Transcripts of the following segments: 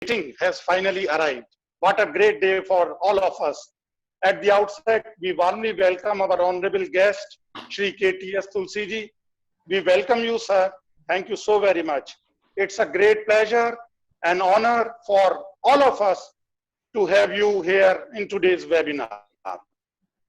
meeting has finally arrived. What a great day for all of us. At the outset, we warmly welcome our honorable guest, Shri K.T.S. Tulsi ji. We welcome you, sir. Thank you so very much. It's a great pleasure and honor for all of us to have you here in today's webinar.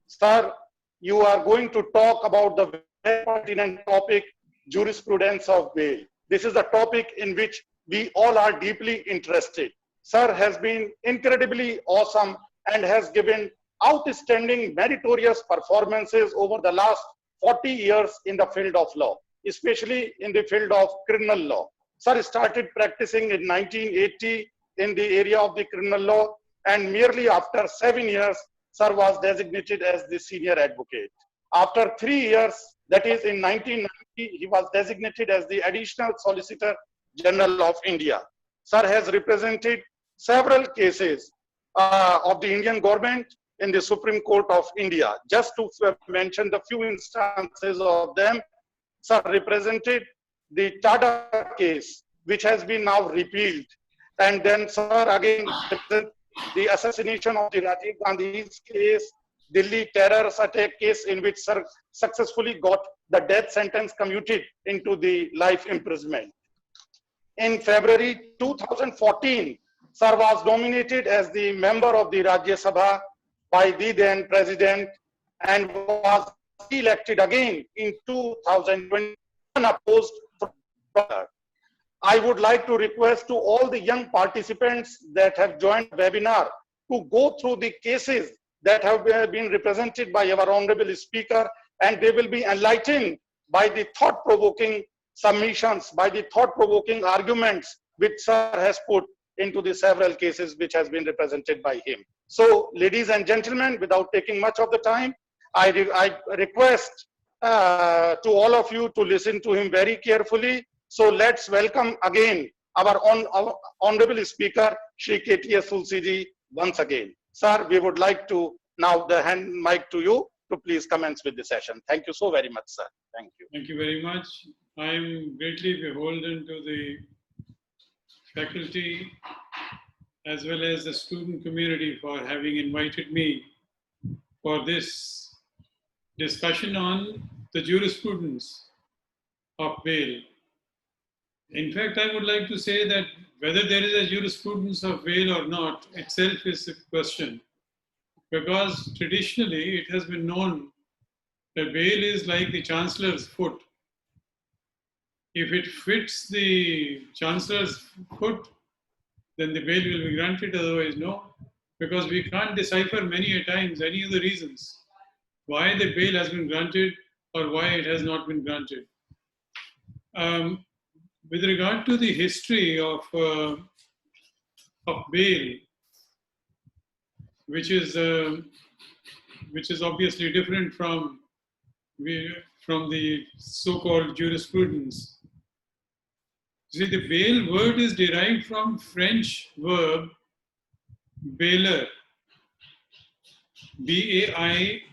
Sir, you are going to talk about the very pertinent topic, jurisprudence of bail. This is a topic in which we all are deeply interested. Sir has been incredibly awesome and has given outstanding meritorious performances over the last 40 years in the field of law, especially in the field of criminal law. Sir started practicing in 1980 in the area of the criminal law, and merely after 7 years, Sir was designated as the senior advocate. After 3 years, that is in 1990, he was designated as the additional Solicitor General of India. Sir has represented several cases of the Indian government in the Supreme Court of India. Just to mention the few instances of them, Sir represented the Tata case, which has been now repealed. And then Sir again represented the assassination of the Rajiv Gandhi's case, Delhi terror attack case, in which Sir successfully got the death sentence commuted into the life imprisonment. In February 2014, Sir was nominated as the member of the Rajya Sabha by the then president and was elected again in 2020 unopposed. I would like to request to all the young participants that have joined the webinar to go through the cases that have been represented by our honorable speaker, and they will be enlightened by the thought-provoking submissions, by the thought-provoking arguments which Sir has put into the several cases which has been represented by him. So, ladies and gentlemen, without taking much of the time, I request to all of you to listen to him very carefully. So let's welcome again our honorable speaker, Shri K.T.S. Tulsi ji, once again. Sir, we would like to now hand mic to you to please commence with the session. Thank you so very much, sir. Thank you. Thank you very much. I am greatly beholden to the faculty as well as the student community for having invited me for this discussion on the jurisprudence of bail. In fact, I would like to say that whether there is a jurisprudence of bail or not itself is a question, because traditionally it has been known that bail is like the chancellor's foot. If it fits the chancellor's foot, then the bail will be granted, otherwise no, because we can't decipher many a times any of the reasons why the bail has been granted or why it has not been granted. With regard to the history of bail, which is obviously different from the so-called jurisprudence. See, the bail word is derived from French verb bailer, B-A-I-L-L-I-E-R,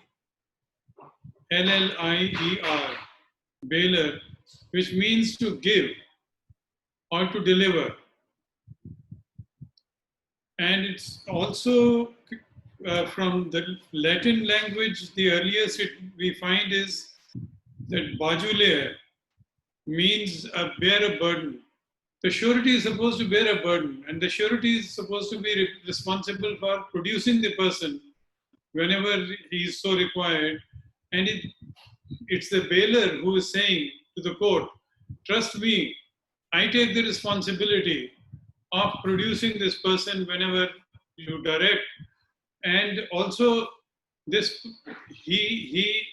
bailer, which means to give or to deliver. And it's also from the Latin language, the earliest we find is that bajulaire means bear a burden. The surety is supposed to bear a burden, and the surety is supposed to be responsible for producing the person whenever he is so required. And it's the bailer who is saying to the court, trust me, I take the responsibility of producing this person whenever you direct. And also he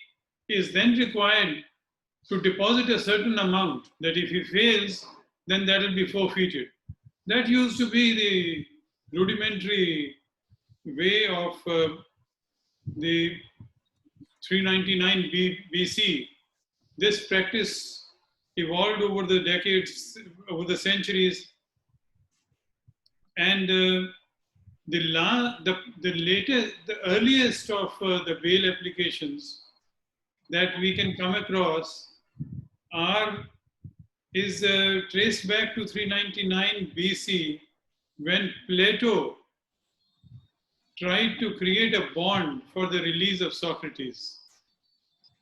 is then required to deposit a certain amount, that if he fails, then that will be forfeited. That used to be the rudimentary way of the 399 BC. This practice evolved over the decades, over the centuries, and the earliest of the bail applications that we can come across is traced back to 399 BC when Plato tried to create a bond for the release of Socrates.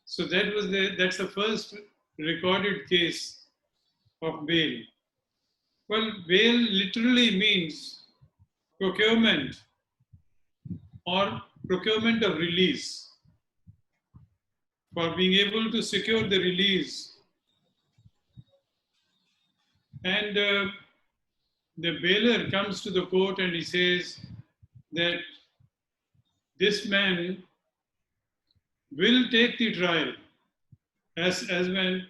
So that's the first recorded case of bail. Well, bail literally means procurement or procurement of release. For being able to secure the release. And the bailer comes to the court and he says that this man will take the trial as when,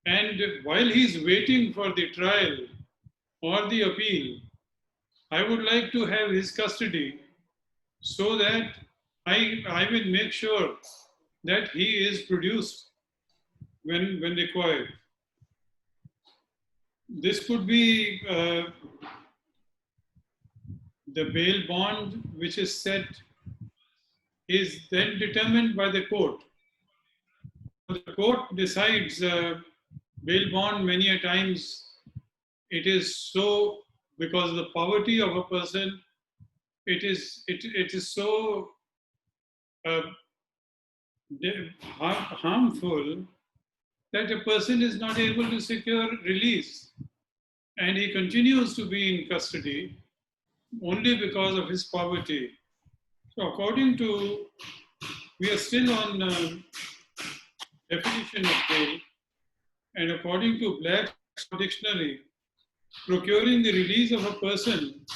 and while he's waiting for the trial or the appeal, I would like to have his custody so that I will make sure that he is produced when required. This could be the bail bond which is set is then determined by the court. The court decides bail bond many a times. It is so because of the poverty of a person. It is so harmful that a person is not able to secure release, and he continues to be in custody only because of his poverty. So, according to, we are still on definition of bail, and according to Black's dictionary, procuring the release of a person,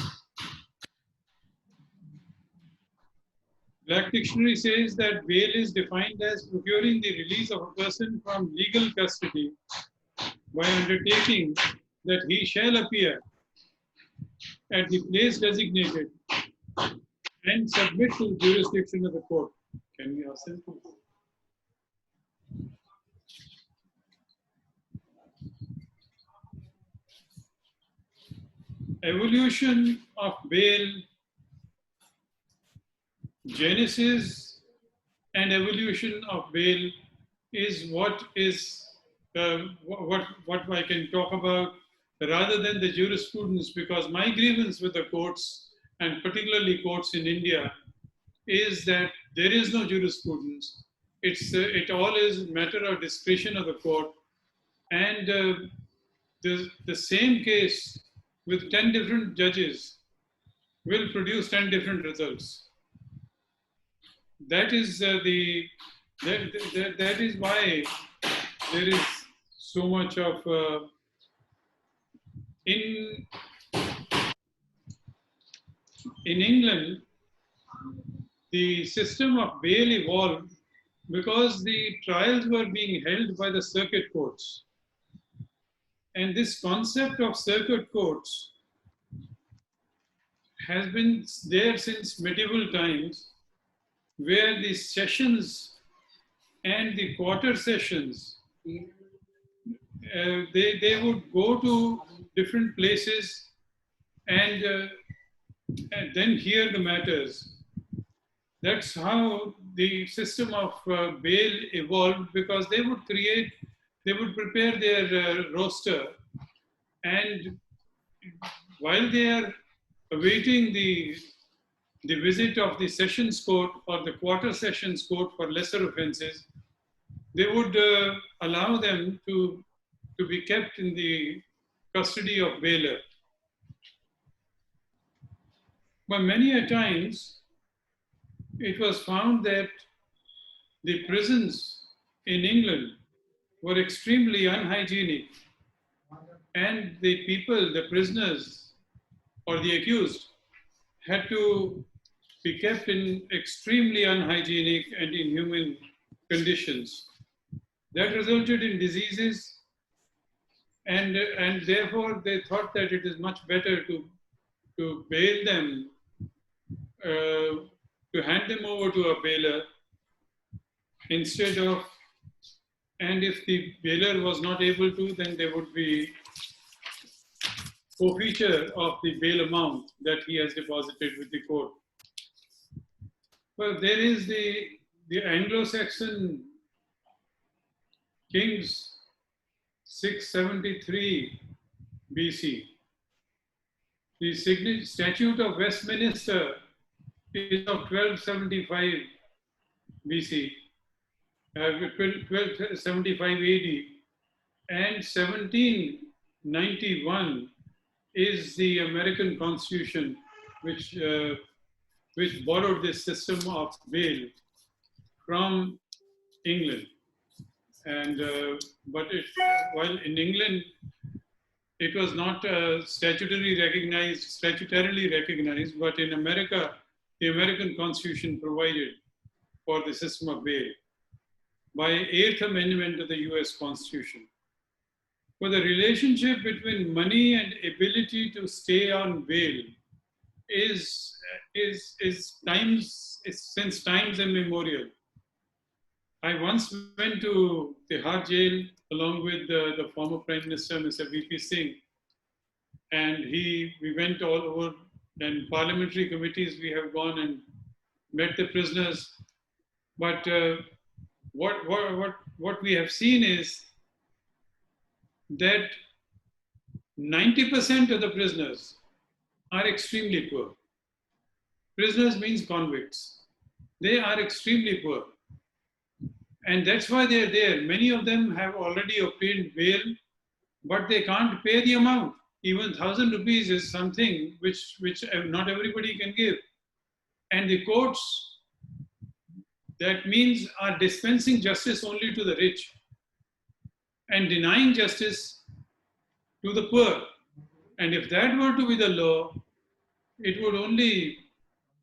Black dictionary says that bail is defined as procuring the release of a person from legal custody by undertaking that he shall appear at the place designated and submit to the jurisdiction of the court. Can we ask them to? Evolution of bail, genesis and evolution of bail is what I can talk about rather than the jurisprudence, because my grievance with the courts, and particularly courts in India, is that there is no jurisprudence. It all is matter of discretion of the court, and the same case with 10 different judges will produce 10 different results. That is that is why there is so much of in England, the system of bail evolved because the trials were being held by the circuit courts. And this concept of circuit courts has been there since medieval times, where the sessions and the quarter sessions, they would go to different places and then hear the matters. That's how the system of bail evolved, because they would prepare their roster, and while they are awaiting the visit of the sessions court or the quarter sessions court for lesser offenses, they would allow them to be kept in the custody of bailer. But many a times, it was found that the prisons in England were extremely unhygienic, and the people, the prisoners or the accused, had to be kept in extremely unhygienic and inhuman conditions. That resulted in diseases, and therefore they thought that it is much better to bail them, to hand them over to a bailer instead of, and if the bailer was not able to, then there would be forfeiture of the bail amount that he has deposited with the court. Well, there is the Anglo-Saxon kings, 673 BC. The Statute of Westminster is of 1275 BC, 1275 AD, and 1791 is the American Constitution, which borrowed this system of bail from England. And but while in England it was not statutorily recognized, but in America, the American Constitution provided for the system of bail by 8th Amendment of the US Constitution. For the relationship between money and ability to stay on bail is since times immemorial. I once went to Tihar jail along with the former Prime Minister, Mr. V.P. Singh, and we went all over, and parliamentary committees we have gone and met the prisoners. But what we have seen is that 90% of the prisoners are extremely poor. Prisoners means convicts. They are extremely poor. And that's why they're there. Many of them have already obtained bail, but they can't pay the amount. Even 1,000 rupees is something which not everybody can give. And the courts, that means, are dispensing justice only to the rich and denying justice to the poor. And if that were to be the law, it would only,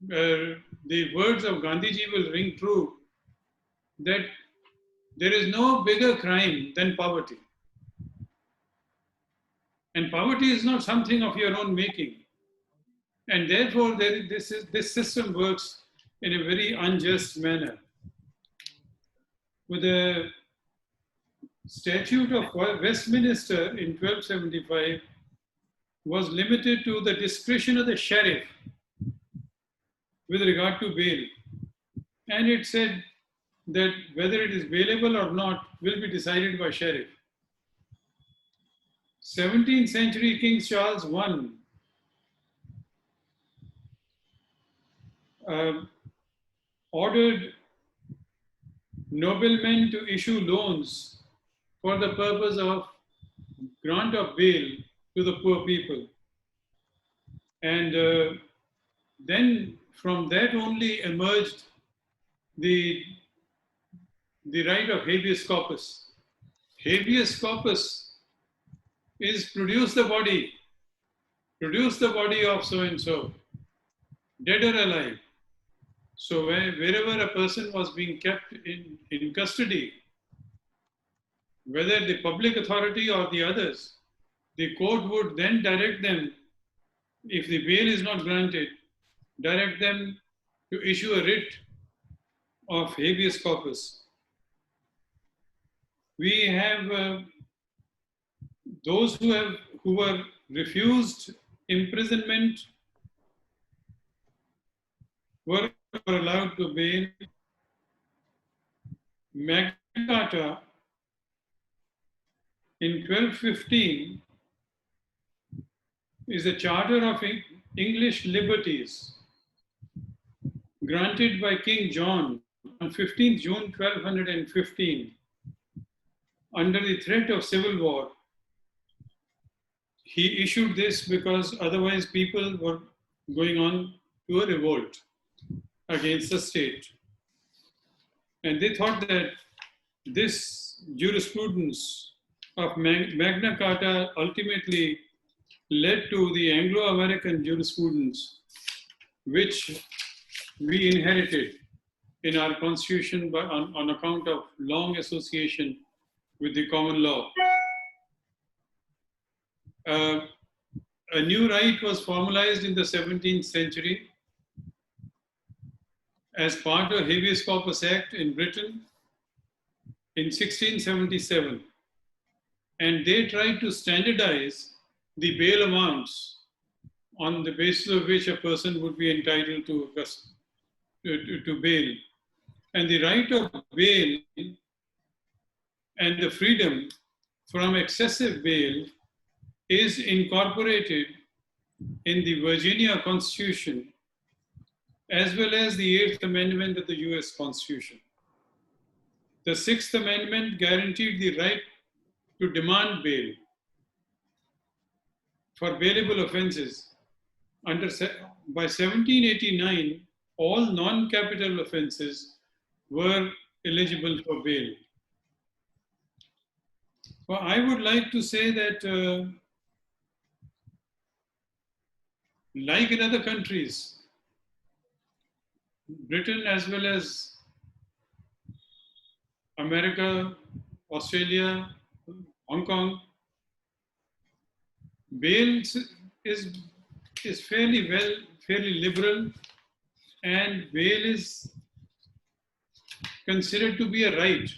the words of Gandhiji will ring true, that there is no bigger crime than poverty. And poverty is not something of your own making. And therefore, this system works in a very unjust manner. With the Statute of Westminster in 1275 was limited to the discretion of the sheriff with regard to bail. And it said that whether it is bailable or not will be decided by sheriff. 17th century King Charles I ordered noblemen to issue loans for the purpose of grant of bail to the poor people. And then from that only emerged the right of habeas corpus. Habeas corpus is produce the body of so-and-so, dead or alive. So wherever a person was being kept in custody, whether the public authority or the others, the court would then direct them, if the bail is not granted, direct them to issue a writ of habeas corpus. We have those who were refused imprisonment were allowed to bail. Magna Carta in 1215 is a charter of English liberties granted by King John on 15th June 1215 under the threat of civil war. He issued this because otherwise people were going on to a revolt against the state. And they thought that this jurisprudence of Magna Carta ultimately led to the Anglo-American jurisprudence, which we inherited in our constitution on account of long association with the common law. A new right was formalized in the 17th century as part of Habeas Corpus Act in Britain in 1677. And they tried to standardize the bail amounts on the basis of which a person would be entitled to bail. And the right of bail and the freedom from excessive bail is incorporated in the Virginia Constitution, as well as the 8th Amendment of the US Constitution. The 6th Amendment guaranteed the right to demand bail for bailable offenses. By 1789, all non-capital offenses were eligible for bail. Well, I would like to say that like in other countries, Britain as well as America, Australia, Hong Kong, bail is fairly liberal, and bail is considered to be a right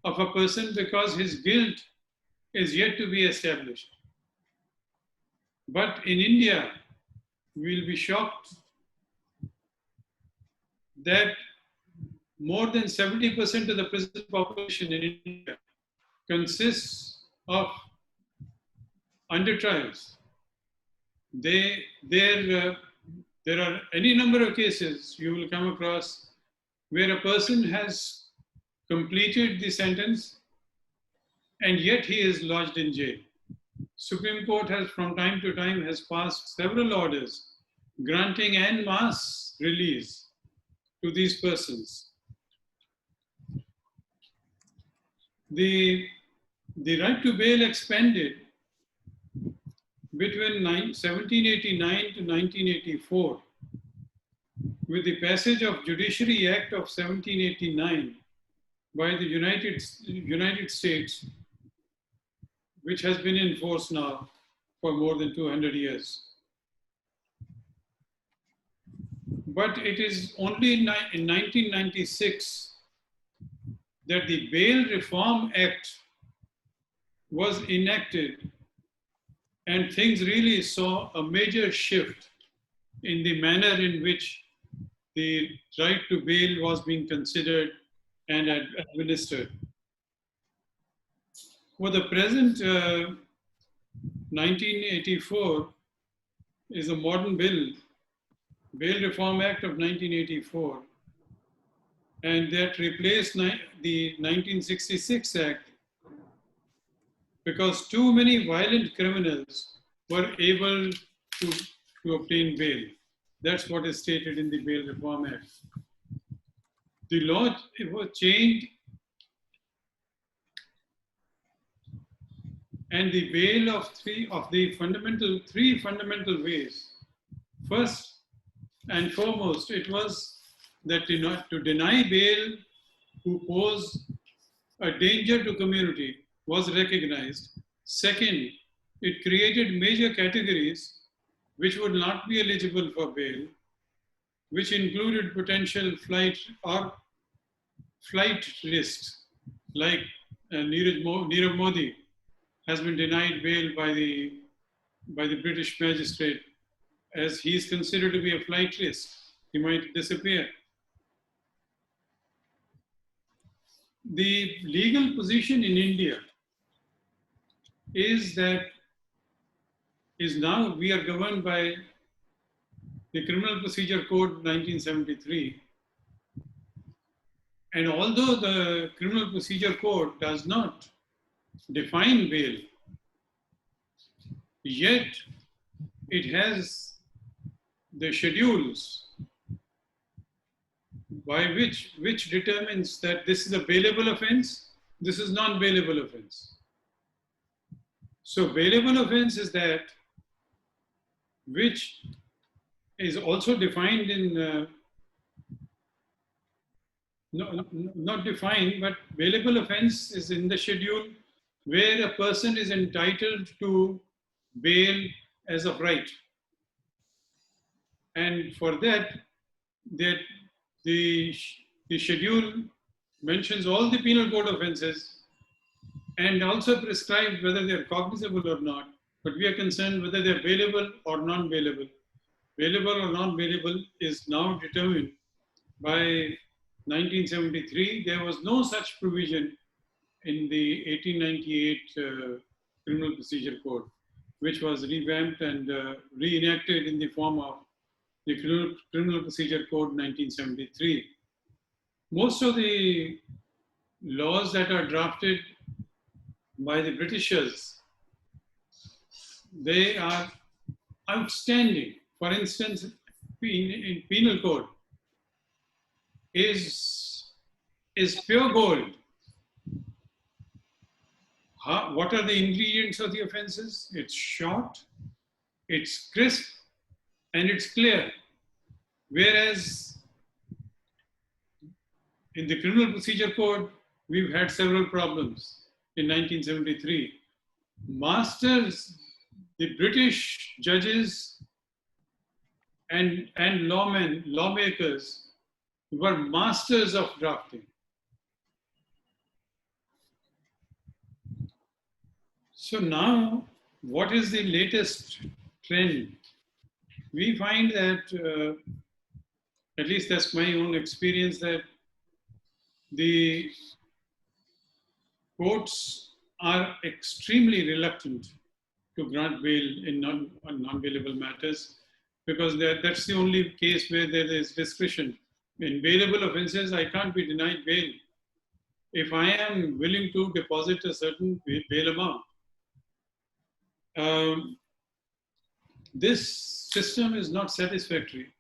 of a person because his guilt is yet to be established. But in India, we'll be shocked that more than 70% of the prison population in India consists of under trials. There are any number of cases you will come across where a person has completed the sentence and yet he is lodged in jail. Supreme Court has from time to time has passed several orders granting en masse release to these persons. The right to bail expanded between 1789 to 1984 with the passage of Judiciary Act of 1789 by the United States, which has been in force now for more than 200 years. But it is only in 1996 that the Bail Reform Act was enacted, and things really saw a major shift in the manner in which the right to bail was being considered and administered. For the present, 1984 is a modern bill, Bail Reform Act of 1984, and that replaced the 1966 Act because too many violent criminals were able to obtain bail. That's what is stated in the Bail Reform Act. The law was changed, and the bail of three fundamental ways. First and foremost, it was that to deny bail who pose a danger to community was recognized. Second, it created major categories which would not be eligible for bail, which included potential flight risks, like Nirav Modi has been denied bail by the British magistrate as he is considered to be a flight risk. He might disappear. The legal position in India is now we are governed by the Criminal Procedure Code 1973. And although the Criminal Procedure Code does not define bail, yet it has the schedules by which determines that this is a bailable offense, this is non-bailable offense. So bailable offense is that which is also defined in, not defined, but bailable offense is in the schedule where a person is entitled to bail as of right. And for that, the schedule mentions all the penal code offenses and also prescribes whether they're cognizable or not, but we are concerned whether they're bailable or non-bailable. Bailable or non-bailable is now determined by 1973. There was no such provision in the 1898 Criminal Procedure Code. which was revamped and reenacted in the form of the Criminal Procedure Code 1973. Most of the laws that are drafted by the Britishers, they are outstanding. For instance, in penal code is pure gold. What are the ingredients of the offenses? It's short, it's crisp, and it's clear. Whereas in the Criminal Procedure Code, we've had several problems in 1973. Masters, the British judges and lawmakers were masters of drafting. So now, what is the latest trend? We find that, at least that's my own experience, that the courts are extremely reluctant to grant bail in non-bailable matters, because that's the only case where there is discretion. In bailable offenses, I can't be denied bail if I am willing to deposit a certain bail amount. This system is not satisfactory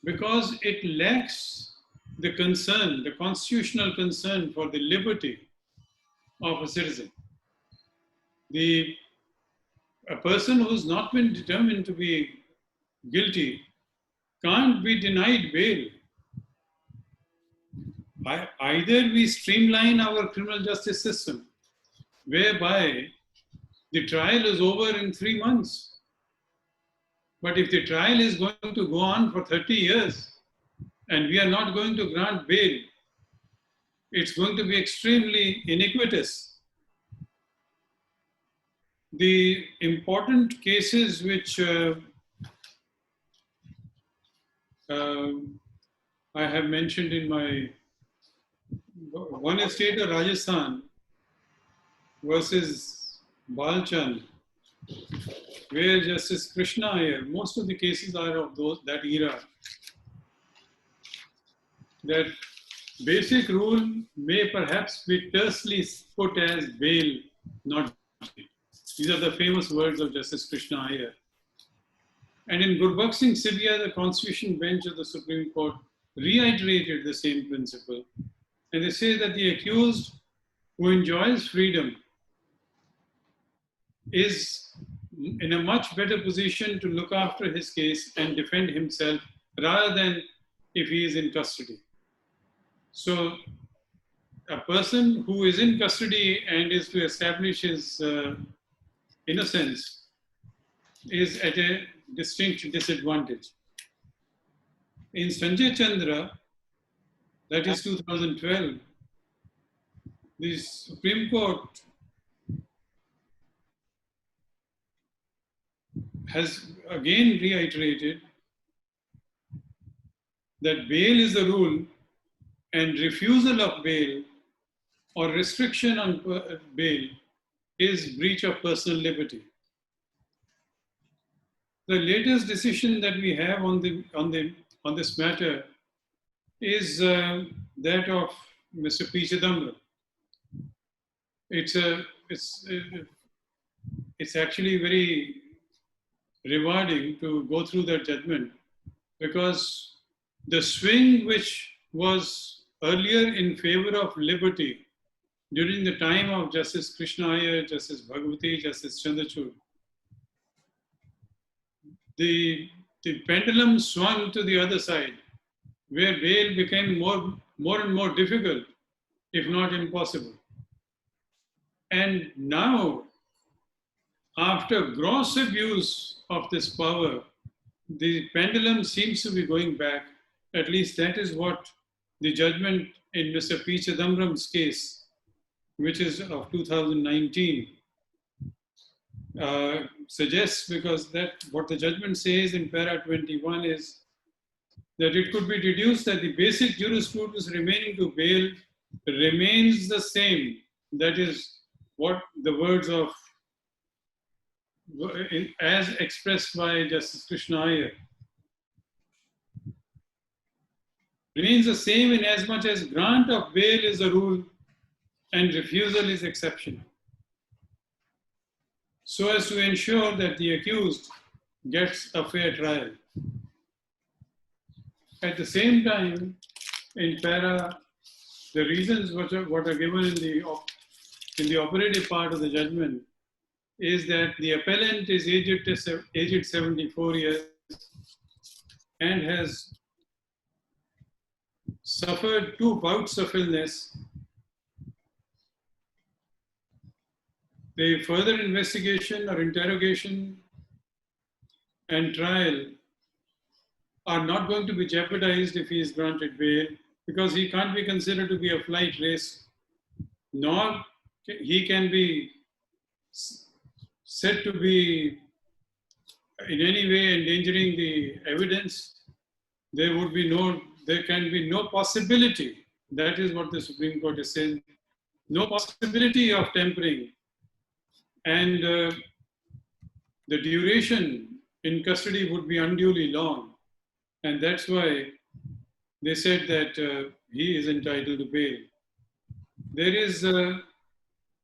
because it lacks the concern, the constitutional concern for the liberty of a citizen. A person who's not been determined to be guilty can't be denied bail. Either we streamline our criminal justice system, whereby the trial is over in 3 months. But if the trial is going to go on for 30 years and we are not going to grant bail, it's going to be extremely iniquitous. The important cases which I have mentioned in my one estate of Rajasthan versus Balchand, where Justice Krishna Iyer, most of the cases are of that era. That basic rule may perhaps be tersely put as bail, not bail. These are the famous words of Justice Krishna Iyer. And in Gurbakh Singh Sibia, the Constitution Bench of the Supreme Court reiterated the same principle. And they say that the accused who enjoys freedom is in a much better position to look after his case and defend himself rather than if he is in custody. So a person who is in custody and is to establish his innocence is at a distinct disadvantage. In Sanjay Chandra, that is 2012, the Supreme Court has again reiterated that bail is the rule and refusal of bail or restriction on bail is breach of personal liberty. The latest decision that we have on this matter is that of Mr. P. Chidambaram. It's actually very rewarding to go through that judgment, because the swing which was earlier in favor of liberty during the time of Justice Krishna Iyer, Justice Bhagwati, Justice Chandrachud, the pendulum swung to the other side, where bail became more and more difficult, if not impossible. And now, after gross abuse of this power, the pendulum seems to be going back. At least that is what the judgment in Mr. P. Chidambaram's case, which is of 2019, suggests, because that what the judgment says in para 21 is that it could be deduced that the basic jurisprudence remaining to bail remains the same. That is what the words of as expressed by Justice Krishna Iyer, remains the same in as much as grant of bail is the rule and refusal is exception, so as to ensure that the accused gets a fair trial. At the same time, in para, the reasons what are given in the operative part of the judgment is that the appellant is aged 74 years and has suffered 2 bouts of illness. The further investigation or interrogation and trial are not going to be jeopardized if he is granted bail, because he can't be considered to be a flight risk, nor he can be said to be in any way endangering the evidence. There can be no possibility, that is what the Supreme Court is saying, no possibility of tampering. And the duration in custody would be unduly long. And that's why they said that he is entitled to bail. There is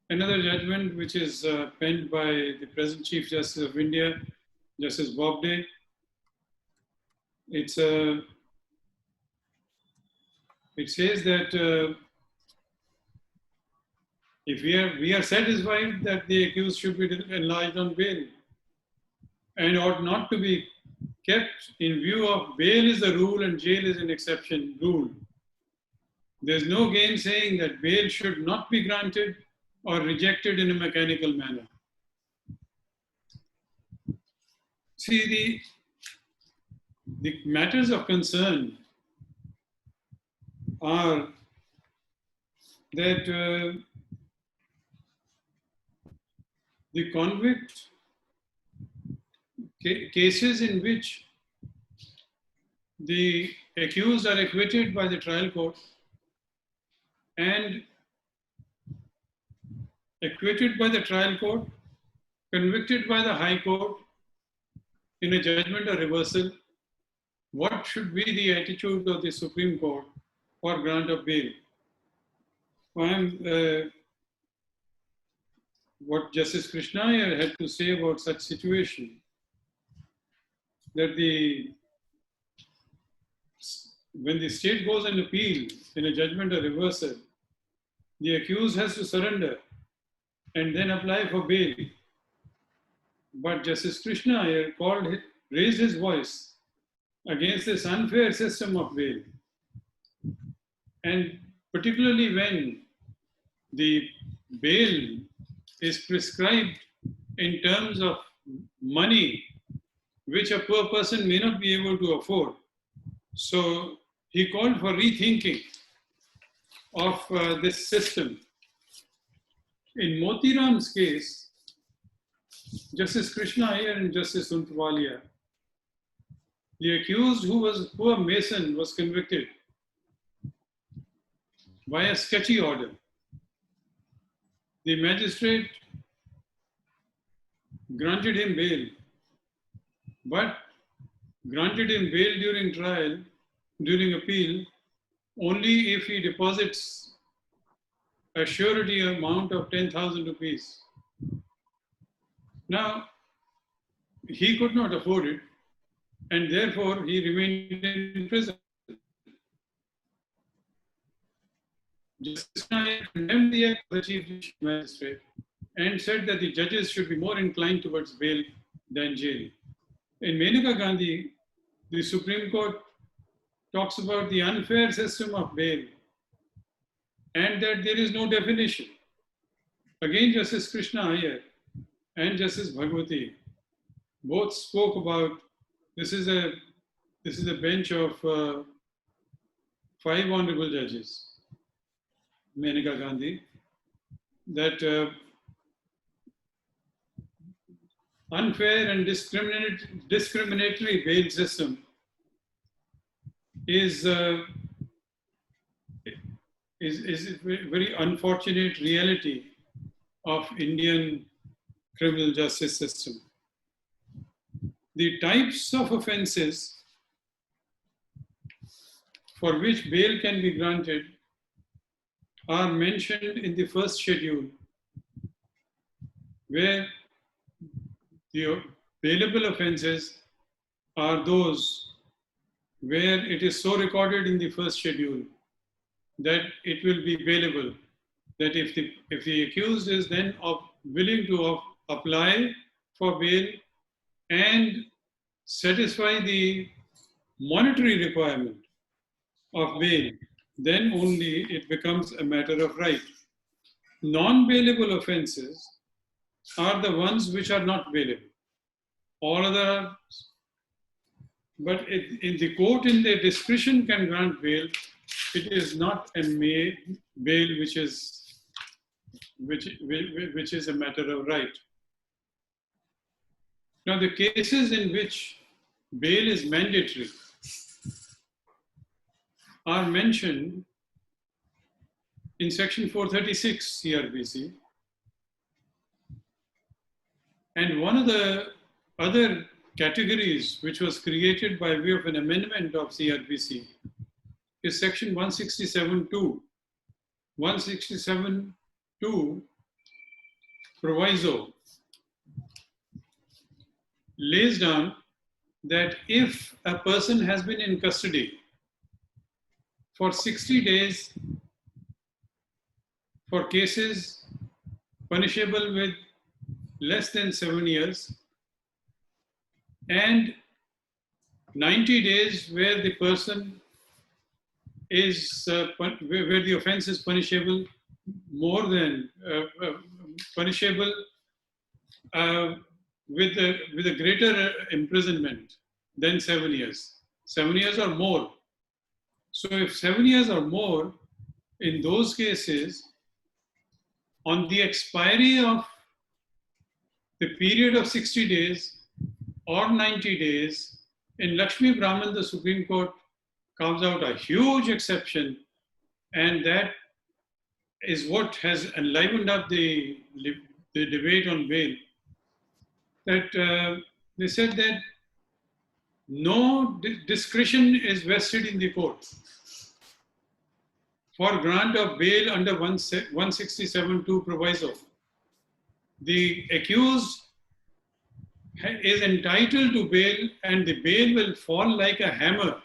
another judgment which is penned by the present Chief Justice of India, Justice Bobde. It says that if we are satisfied that the accused should be enlarged on bail and ought not to be kept in view of bail is the rule and jail is an exception rule. There's no gainsaying that bail should not be granted or rejected in a mechanical manner. See, the matters of concern are that the convict cases in which the accused are acquitted by the trial court and acquitted by the trial court, convicted by the high court in a judgment or reversal, what should be the attitude of the Supreme Court for grant of bail? What Justice Krishna Iyer had to say about such situation, that when the state goes and appeal in a judgment or reversal, the accused has to surrender and then apply for bail. But Justice Krishna Iyer raised his voice against this unfair system of bail. And particularly when the bail is prescribed in terms of money which a poor person may not be able to afford. So he called for rethinking of this system. In Motiram's case, Justice Krishna Iyer and Justice Untwalia, the accused, who was a poor mason, was convicted by a sketchy order. The magistrate granted him bail, but granted him bail during trial, during appeal, only if he deposits a surety amount of 10,000 rupees. Now, he could not afford it, and therefore he remained in prison. Justice Nayak condemned the act of the Chief Magistrate and said that the judges should be more inclined towards bail than jail. In Menaka Gandhi, the Supreme Court talks about the unfair system of bail and that there is no definition. Again, Justice Krishna Iyer and Justice Bhagwati both spoke about, this is a bench of 5 honorable judges, Menaka Gandhi, that unfair and discriminatory bail system is a very unfortunate reality of Indian criminal justice system. The types of offenses for which bail can be granted are mentioned in the first schedule, where the bailable offenses are those where it is so recorded in the first schedule that it will be bailable, that if the accused is then willing to apply for bail and satisfy the monetary requirement of bail, then only it becomes a matter of right. Non-bailable offenses are the ones which are not bailable. All other, but in the court in their discretion can grant bail. It is not a bail which is a matter of right. Now, the cases in which bail is mandatory are mentioned in section 436 CRPC. And one of the other categories which was created by way of an amendment of CRPC is section 167.2. 167.2 proviso lays down that if a person has been in custody for 60 days for cases punishable with less than 7 years and 90 days where the person is, where the offense is punishable more than, punishable with a greater imprisonment than 7 years. 7 years or more. So if 7 years or more, in those cases, on the expiry of the period of 60 days or 90 days, in Lakshmi Brahman, the Supreme Court carves out a huge exception, and that is what has enlivened up the debate on bail. That they said that no discretion is vested in the court for grant of bail under 167.2 proviso. The accused is entitled to bail, and the bail will fall like a hammer.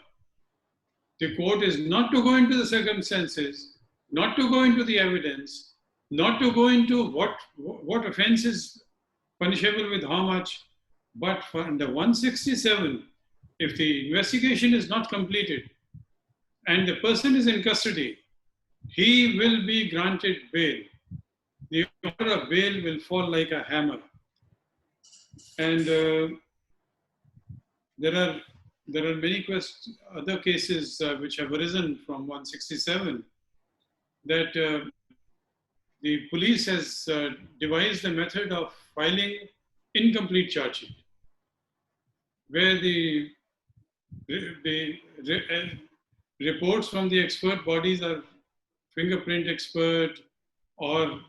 The court is not to go into the circumstances, not to go into the evidence, not to go into what offense is punishable with how much, but for under 167, if the investigation is not completed and the person is in custody, he will be granted bail. The order of bail will fall like a hammer. And there are many other cases which have arisen from 167 that the police has devised a method of filing incomplete charge sheet, where the reports from the expert bodies are fingerprint expert or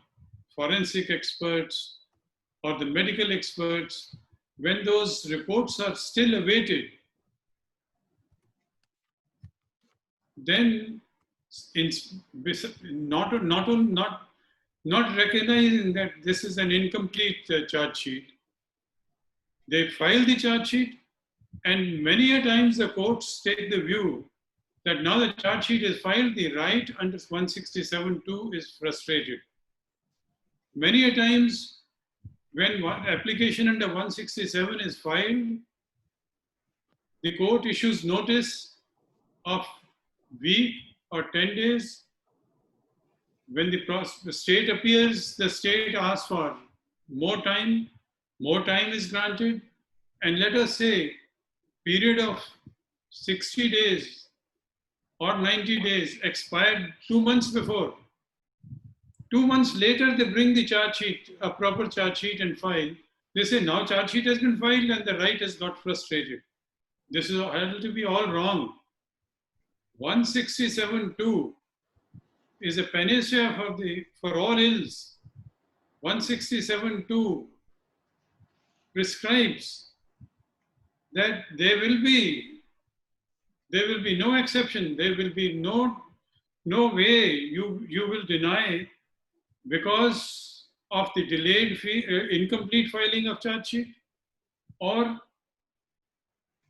forensic experts or the medical experts. When those reports are still awaited, then not recognizing that this is an incomplete charge sheet, they file the charge sheet, and many a times the courts take the view that now the charge sheet is filed, the right under 167.2 is frustrated. Many a times when one application under 167 is filed, the court issues notice of week or 10 days. When the state appears, the state asks for more time is granted, and let us say period of 60 days or 90 days expired 2 months before. 2 months later, they bring the charge sheet, a proper charge sheet, and file. They say now charge sheet has been filed and the right has got frustrated. This is held to be all wrong. 167.2 is a panacea for all ills. 167.2 prescribes that there will be no exception. There will be no way you will deny because of the delayed incomplete filing of charge sheet or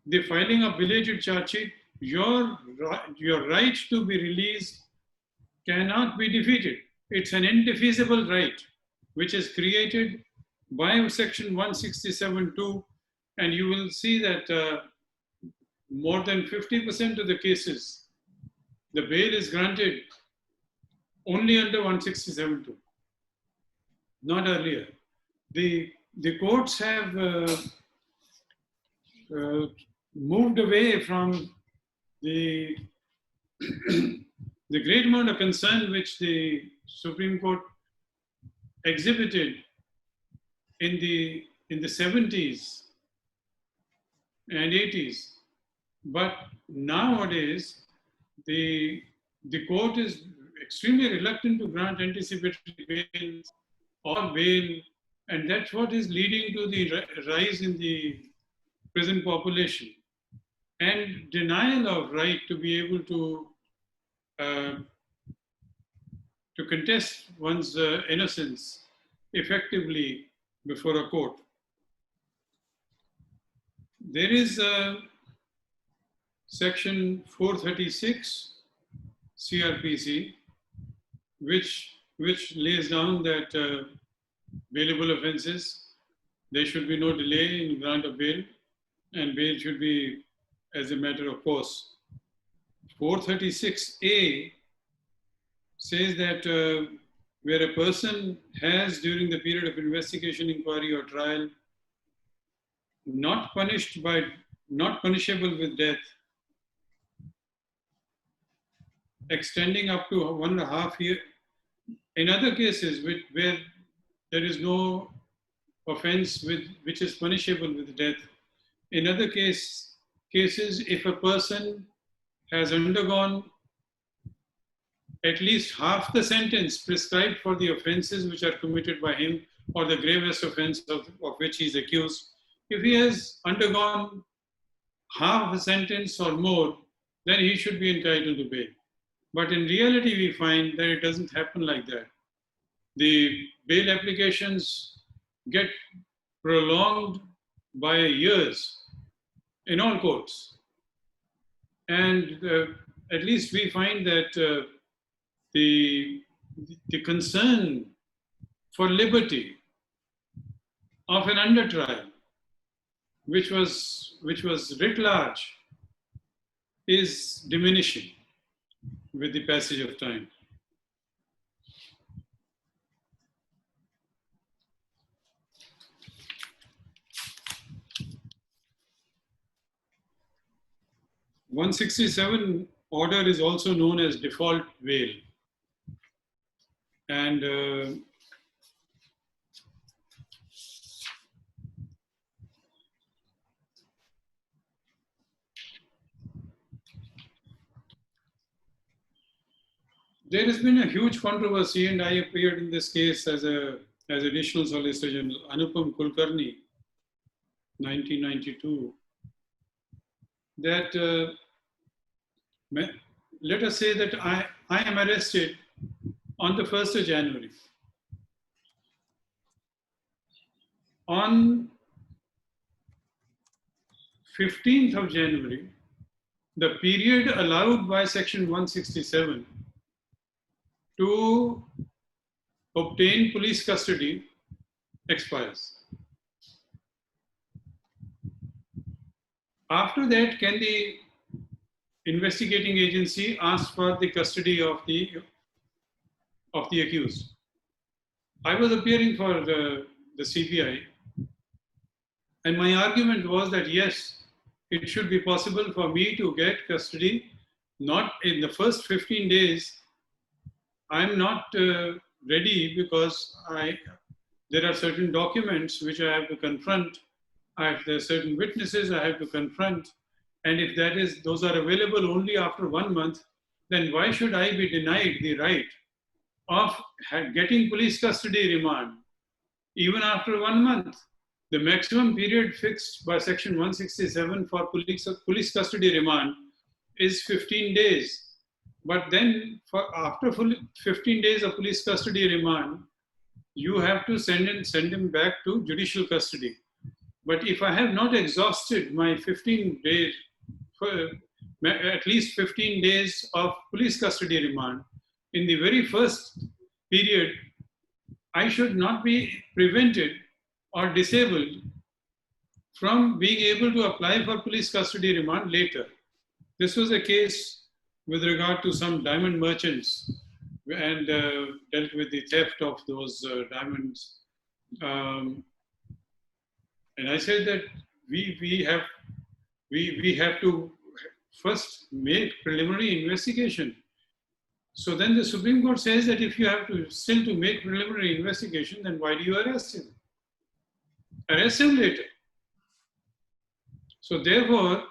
the filing of belated charge sheet. Your right to be released cannot be defeated. It's an indefeasible right which is created by section 167(2), and you will see that more than 50% of the cases, the bail is granted only under 167(2), not earlier. The courts have moved away from the the great amount of concern which the Supreme Court exhibited in the 70s and 80s. But nowadays, the court is extremely reluctant to grant anticipatory bail or bail, and that's what is leading to the rise in the prison population and denial of right to be able to contest one's innocence effectively before a court. There is section 436 CRPC, which lays down that bailable offences, there should be no delay in grant of bail, and bail should be as a matter of course. 436A says that where a person has, during the period of investigation, inquiry, or trial, not punishable with death, extending up to 1.5 years. In other cases where there is no offense which is punishable with death, in other cases, if a person has undergone at least half the sentence prescribed for the offenses which are committed by him or the gravest offense of which he is accused, if he has undergone half a sentence or more, then he should be entitled to bail. But in reality, we find that it doesn't happen like that. The bail applications get prolonged by years in all courts. And at least we find that the concern for liberty of an under trial, which was writ large, is diminishing with the passage of time. (167) order is also known as default bail, and there has been a huge controversy, and I appeared in this case as additional Solicitor General. Anupam Kulkarni, 1992. That let us say that I am arrested on the 1st of January. On 15th of January, the period allowed by section 167 to obtain police custody expires. After that, can the investigating agency ask for the custody of the accused? I was appearing for the CBI, and my argument was that yes, it should be possible for me to get custody, not in the first 15 days. I'm not ready because there are certain documents which I have to confront. There are certain witnesses I have to confront. And if those are available only after 1 month, then why should I be denied the right of getting police custody remand even after 1 month? the maximum period fixed by Section 167 for police custody remand is 15 days. But then after 15 days of police custody remand, you have to send him back to judicial custody. But if I have not exhausted my 15 days, at least 15 days of police custody remand, in the very first period, I should not be prevented or disabled from being able to apply for police custody remand later. This was a case with regard to some diamond merchants and dealt with the theft of those diamonds. And I said that we have to first make preliminary investigation. So then the Supreme Court says that if you have to still to make preliminary investigation, then why do you arrest him? Arrest him later. So therefore,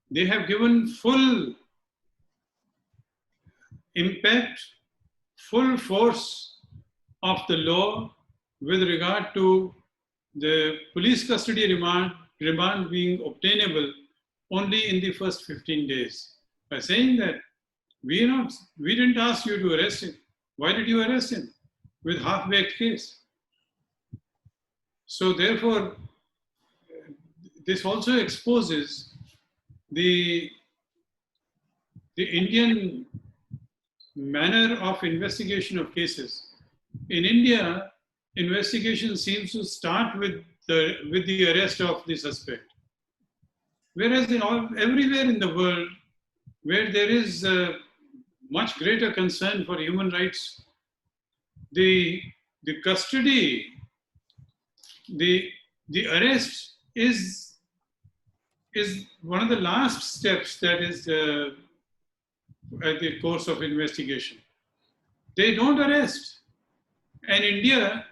they have given full impact, full force of the law with regard to the police custody remand being obtainable only in the first 15 days. By saying that we didn't ask you to arrest him. Why did you arrest him with half-baked case? So therefore, this also exposes the Indian manner of investigation of cases. In India, investigation seems to start with the arrest of the suspect. Whereas everywhere in the world, where there is much greater concern for human rights, the custody, the arrest is one of the last steps that is at the course of investigation. They don't arrest. And in India,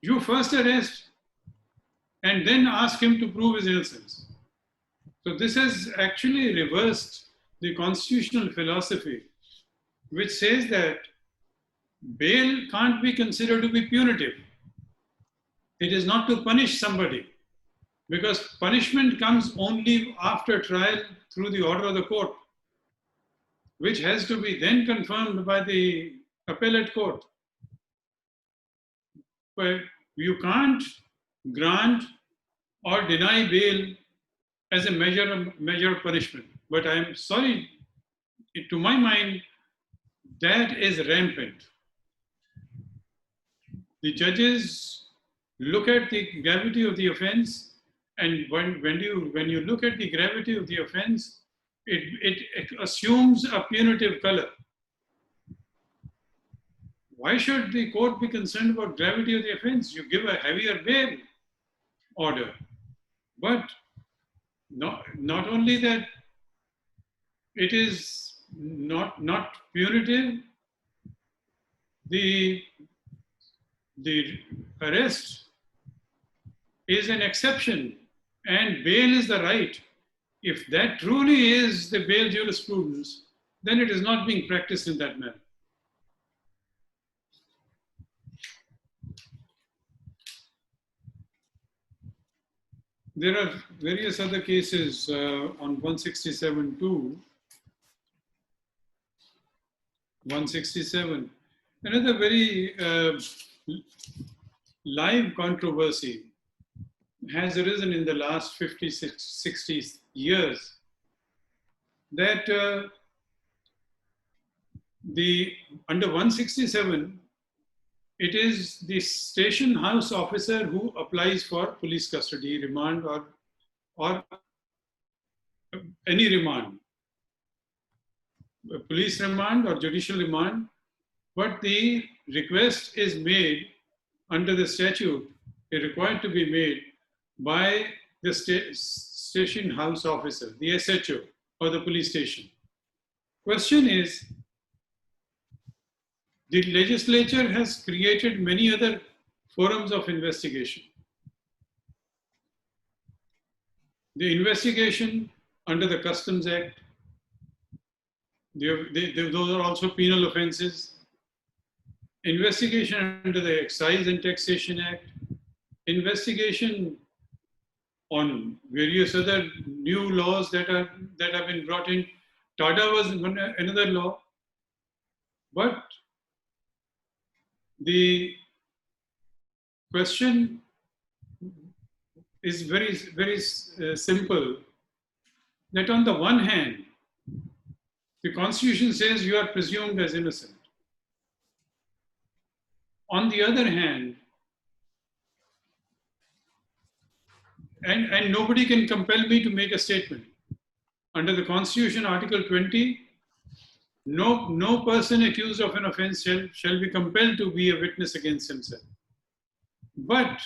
you first arrest and then ask him to prove his innocence. So this has actually reversed the constitutional philosophy, which says that bail can't be considered to be punitive. It is not to punish somebody, because punishment comes only after trial through the order of the court, which has to be then confirmed by the appellate court. But you can't grant or deny bail as a measure of punishment. But I am sorry, to my mind, that is rampant. The judges look at the gravity of the offense, and when you look at the gravity of the offense, it assumes a punitive color. Why should the court be concerned about gravity of the offense? You give a heavier bail order. But not only that, it is not punitive. The arrest is an exception and bail is the right. If that truly is the bail jurisprudence, then it is not being practiced in that manner. There are various other cases on 167 too. 167. Another very live controversy has arisen in the last 50, 60 years, that under 167, it is the station house officer who applies for police custody, remand, or any remand, police remand or judicial remand, but the request is made under the statute, required to be made by the station house officer, the SHO, or the police station. Question is, the legislature has created many other forums of investigation. The investigation under the Customs Act, those are also penal offenses. Investigation under the Excise and Taxation Act, investigation on various other new laws that have been brought in. TADA was another law, but the question is very simple. That on the one hand, the Constitution says you are presumed as innocent. On the other hand, and nobody can compel me to make a statement. Under the Constitution, Article 20, no person accused of an offense shall be compelled to be a witness against himself. But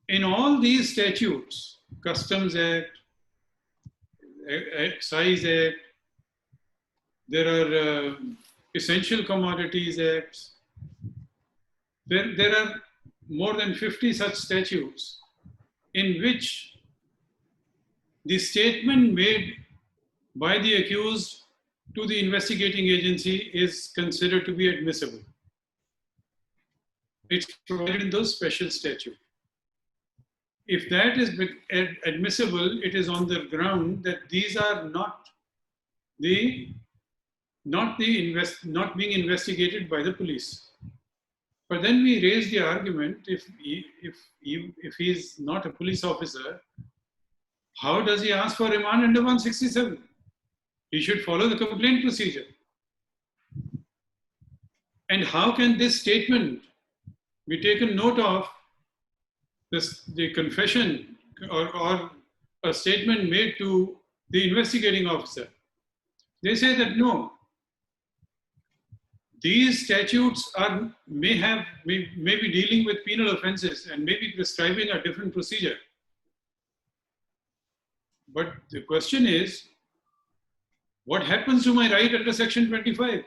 in all these statutes, Customs Act, Excise Act, there are Essential Commodities Acts, there are more than 50 such statutes in which the statement made by the accused to the investigating agency is considered to be admissible. It's provided in those special statutes. If that is admissible, it is on the ground that these are not being investigated by the police. But then we raise the argument, if he is not a police officer, how does he ask for remand under 167? He should follow the complaint procedure. And how can this statement be taken note of, the confession or a statement made to the investigating officer? They say that no, these statutes may be dealing with penal offenses and may be prescribing a different procedure. But the question is, what happens to my right under Section 25?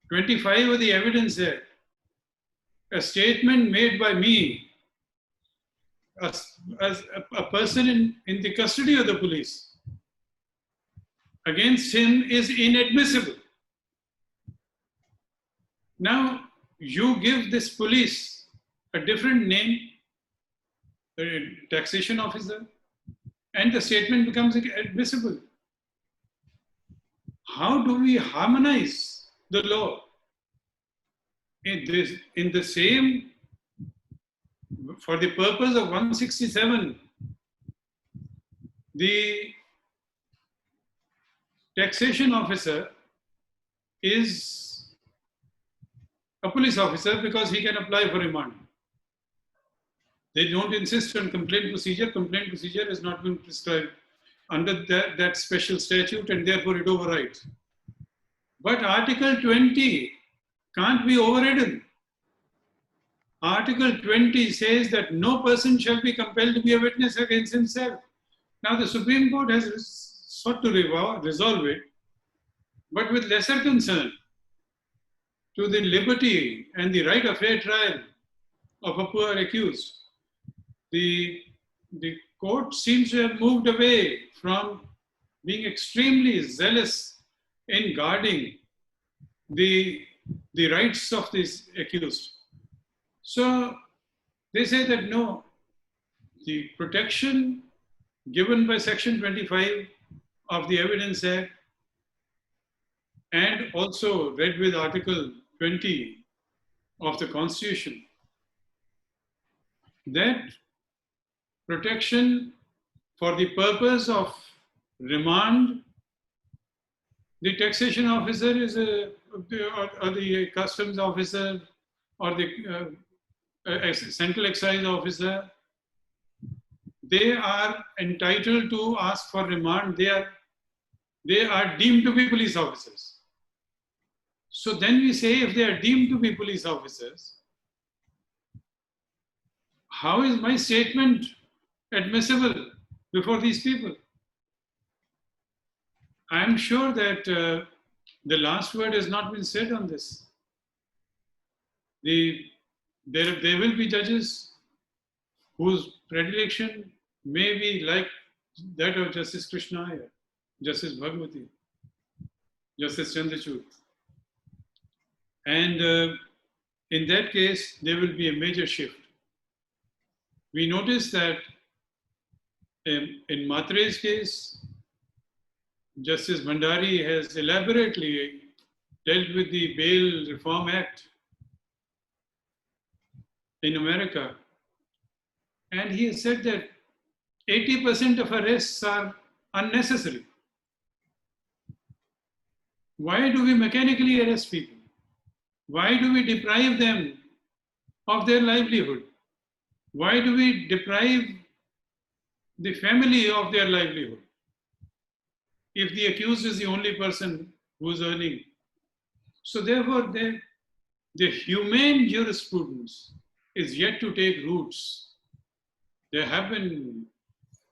25 of the Evidence Act, a statement made by me as a person in the custody of the police against him is inadmissible. Now, you give this police a different name, a taxation officer, and the statement becomes admissible. How do we harmonize the law? In the same, for the purpose of 167, the taxation officer is a police officer because he can apply for remand. They don't insist on complaint procedure. Complaint procedure has not been prescribed under that special statute, and therefore it overrides. But Article 20 can't be overridden. Article 20 says that no person shall be compelled to be a witness against himself. Now the Supreme Court has sought to resolve it, but with lesser concern to the liberty and the right of fair trial of a poor accused. The court seems to have moved away from being extremely zealous in guarding the rights of this accused. So they say that no, the protection given by Section 25 of the Evidence Act and also read with Article 20 of the Constitution, that protection for the purpose of remand, the taxation officer is or the customs officer or the central excise officer, they are entitled to ask for remand. They are deemed to be police officers. So then we say, if they are deemed to be police officers, how is my statement admissible before these people? I am sure that the last word has not been said on this. There will be judges whose predilection may be like that of Justice Krishna Iyer, Justice Bhagwati, Justice Chandrachud. And in that case, there will be a major shift. we notice that in Matre's case, Justice Bhandari has elaborately dealt with the Bail Reform Act in America. And he has said that 80% of arrests are unnecessary. Why do we mechanically arrest people? Why do we deprive them of their livelihood? Why do we deprive the family of their livelihood if the accused is the only person who is earning? So therefore, the humane jurisprudence is yet to take roots. There have been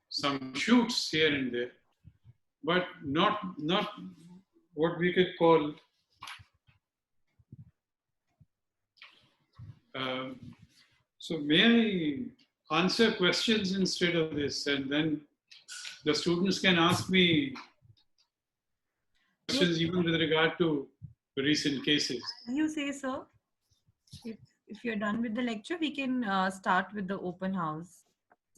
some shoots here and there, but not what we could call so may I answer questions instead of this, and then the students can ask me questions even with regard to recent cases. You say, sir. If you're done with the lecture, we can start with the open house.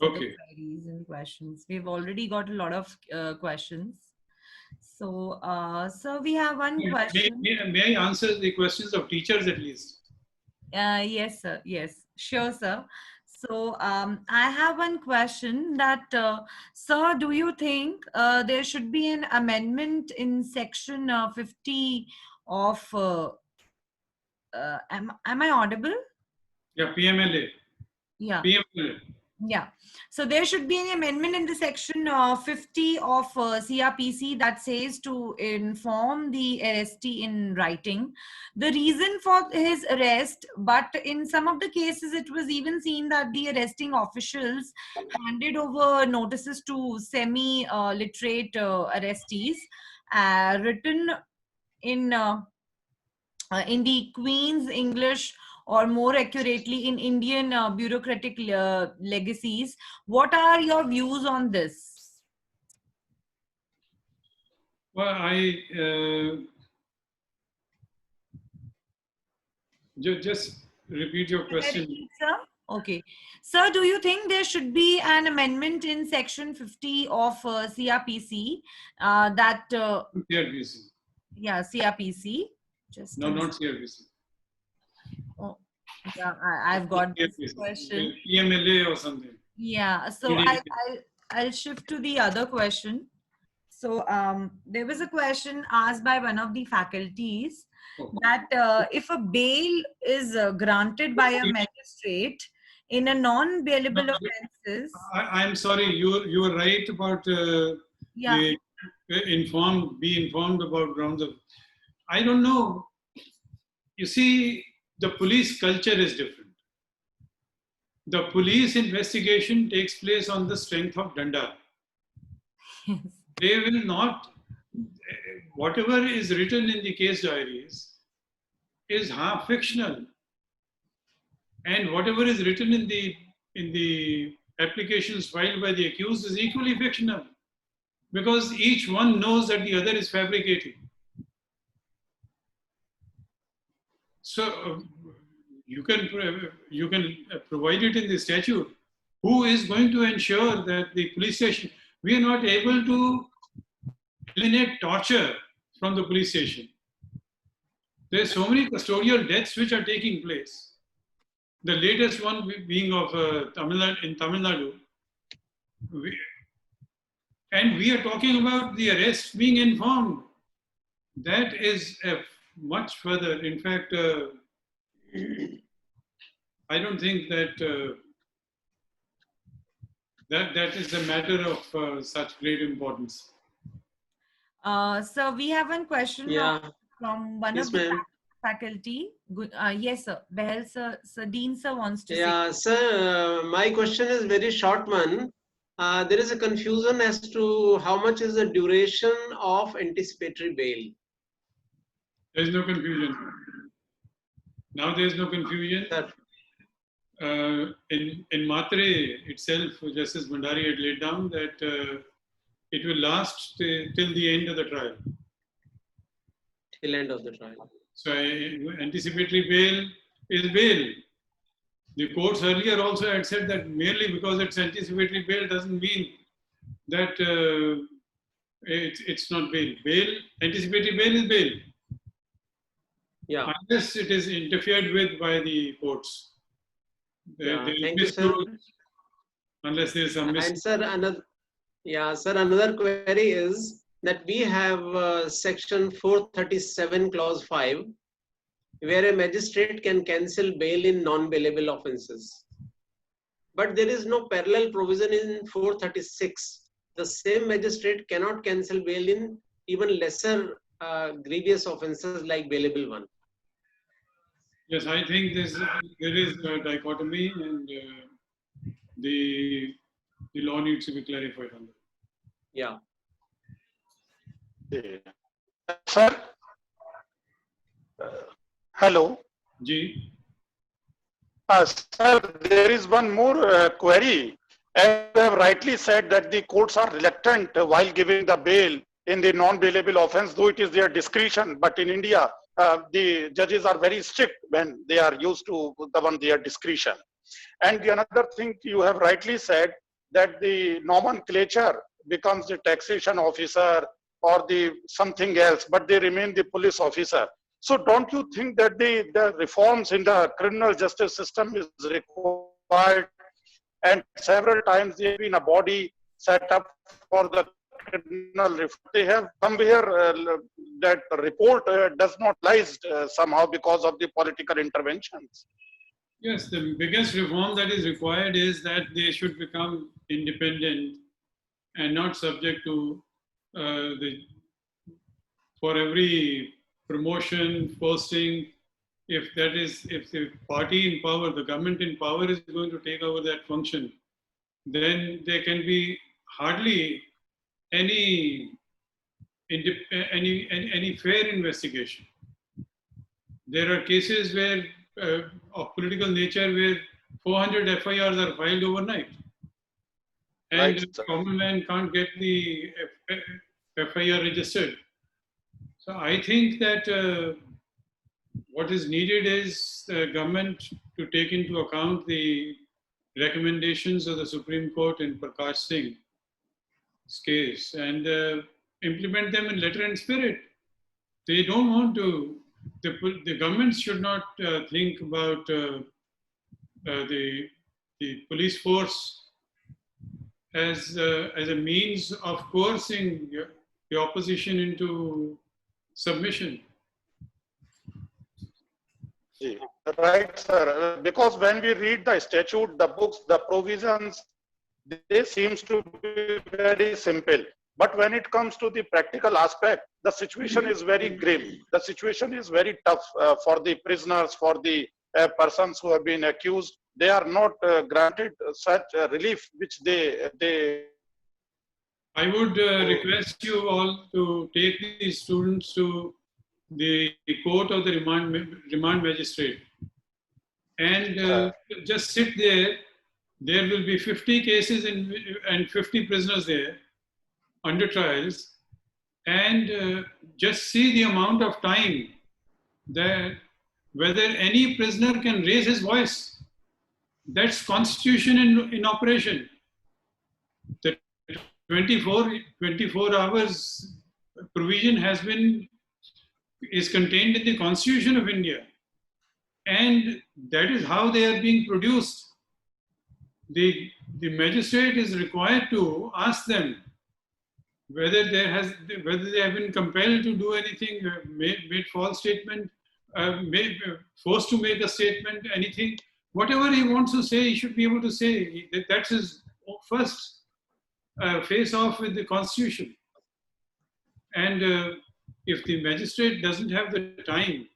Okay. Queries and questions. We've already got a lot of questions. So, sir, we have one question. May I answer the questions of teachers at least? Yes, sir. Yes, sure, sir. So, I have one question that, sir, do you think there should be an amendment in section 50 of, am I audible? Yeah, PMLA. Yeah. PMLA. Yeah. So there should be an amendment in the section 50 of CRPC that says to inform the arrestee in writing the reason for his arrest. But in some of the cases, it was even seen that the arresting officials handed over notices to semi-literate arrestees written in the Queen's English, or more accurately in Indian bureaucratic legacies. What are your views on this? Well, just repeat your question. Sir? Okay. Sir, do you think there should be an amendment in section 50 of CRPC that... CRPC. Yeah, CRPC. Just no, not CRPC. Oh, yeah, I've got this question. PMLA or something. Yeah, so I'll shift to the other question. So there was a question asked by one of the faculties that if a bail is granted by a magistrate in a non-bailable offences. I'm sorry, you were right about be informed about grounds of. I don't know. You see, the police culture is different. The police investigation takes place on the strength of danda. Yes. They will not, whatever is written in the case diaries is half fictional. And whatever is written in the applications filed by the accused is equally fictional. Because each one knows that the other is fabricating. So you can provide it in the statute. Who is going to ensure that the police station, we are not able to eliminate torture from the police station. There are so many custodial deaths which are taking place. The latest one being of Tamil Nadu. And we are talking about the arrest being informed. That is much further. In fact, I don't think that that is a matter of such great importance. So we have one question from one of the faculty. Yes, sir. Behel sir, Dean sir wants to say. Yeah, sir. My question is very short one. There is a confusion as to how much is the duration of anticipatory bail. There is no confusion. Now there is no confusion. In Matre itself, Justice Bhandari had laid down that it will last till the end of the trial. Till end of the trial. So anticipatory bail is bail. The courts earlier also had said that merely because it's anticipatory bail doesn't mean that it's not bail. Anticipatory bail is bail. Yeah. Unless it is interfered with by the courts. Yeah. They Thank you, sir. Unless there is some And sir, another query is that we have section 437 clause 5, where a magistrate can cancel bail in non-bailable offences. But there is no parallel provision in 436. The same magistrate cannot cancel bail in even lesser grievous offences like bailable one. Yes, I think there is a dichotomy, and the law needs to be clarified on that. Yeah. Sir, hello. Ji. Sir, there is one more query. As you have rightly said that the courts are reluctant while giving the bail in the non-bailable offense, though it is their discretion. But in India, the judges are very strict when they are used to govern their discretion. And the another thing you have rightly said that the nomenclature becomes the taxation officer or the something else, but they remain the police officer. So don't you think that the reforms in the criminal justice system is required, and several times there have been a body set up for the criminal reform. They have somewhere that report does not lies somehow because of the political interventions. Yes, the biggest reform that is required is that they should become independent and not subject to for every promotion, posting, if the party in power, the government in power is going to take over that function, then there can be hardly any fair investigation. There are cases where of political nature where 400 FIRs are filed overnight, and the common man can't get the FIR registered. So I think that what is needed is the government to take into account the recommendations of the Supreme Court in Prakash Singh's case and implement them in letter and spirit. They don't want to, the government should not think about the police force as a means of coercing the opposition into submission. Right, sir. Because when we read the statute, the books, the provisions, they seems to be very simple. But when it comes to the practical aspect, the situation is very grim. The situation is very tough for the prisoners, for the persons who have been accused. They are not granted such relief which they. I would request you all to take these students to the court of the remand magistrate and just sit there. There will be 50 cases and 50 prisoners there under trials, and just see the amount of time that whether any prisoner can raise his voice. That's constitution in operation. The 24 hours provision is contained in the Constitution of India, and that is how they are being produced. The magistrate is required to ask them whether they have been compelled to do anything, made false statement, forced to make a statement, anything, whatever he wants to say, he should be able to say. That's his first face off with the Constitution. And if the magistrate doesn't have the time,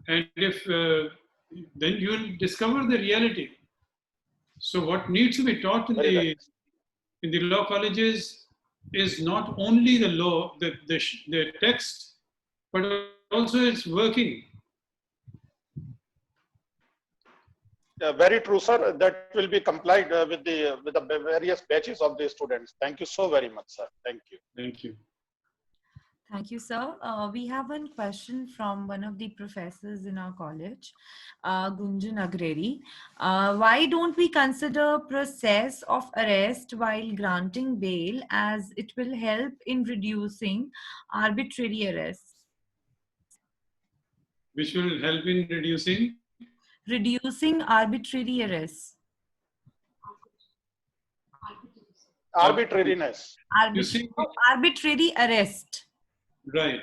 and if then you'll discover the reality. So what needs to be taught in the law colleges is not only the law, the text, but also its working. Very true, sir. That will be complied with the various batches of the students. Thank you so very much, sir. Thank you. Thank you. Thank you, sir. We have one question from one of the professors in our college, Gunjan Agreri. Why don't we consider process of arrest while granting bail, as it will help in reducing arbitrary arrest? Which will help in Reducing arbitrary arrest. Arbitrariness. You see, Arbitrary arrest. right.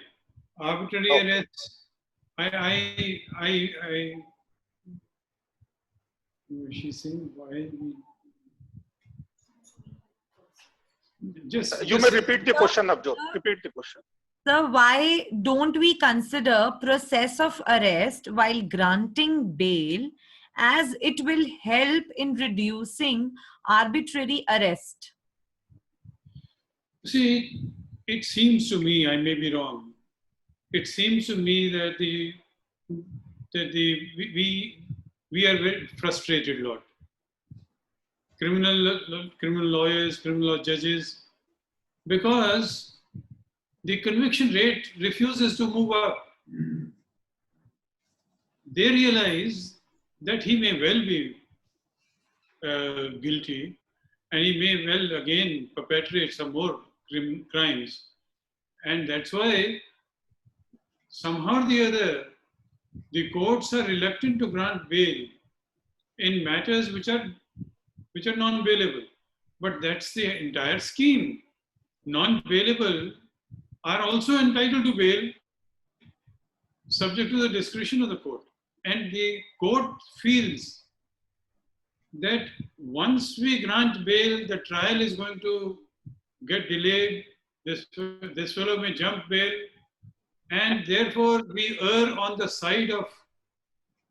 Arbitrary Okay. arrest. I she's saying why You may repeat the question, Abjot. Repeat the question. So why don't we consider process of arrest while granting bail, as it will help in reducing arbitrary arrest? see, it seems to me, I may be wrong. It seems to me that we are very frustrated lot. Criminal lawyers, criminal law judges, because the conviction rate refuses to move up. They realize that he may well be guilty, and he may well again perpetrate some more crimes. And that's why somehow or the other, the courts are reluctant to grant bail in matters which are non-bailable. But that's the entire scheme. Non-bailable are also entitled to bail, subject to the discretion of the court. And the court feels that once we grant bail, the trial is going to get delayed. This fellow may jump bail, and therefore we err on the side of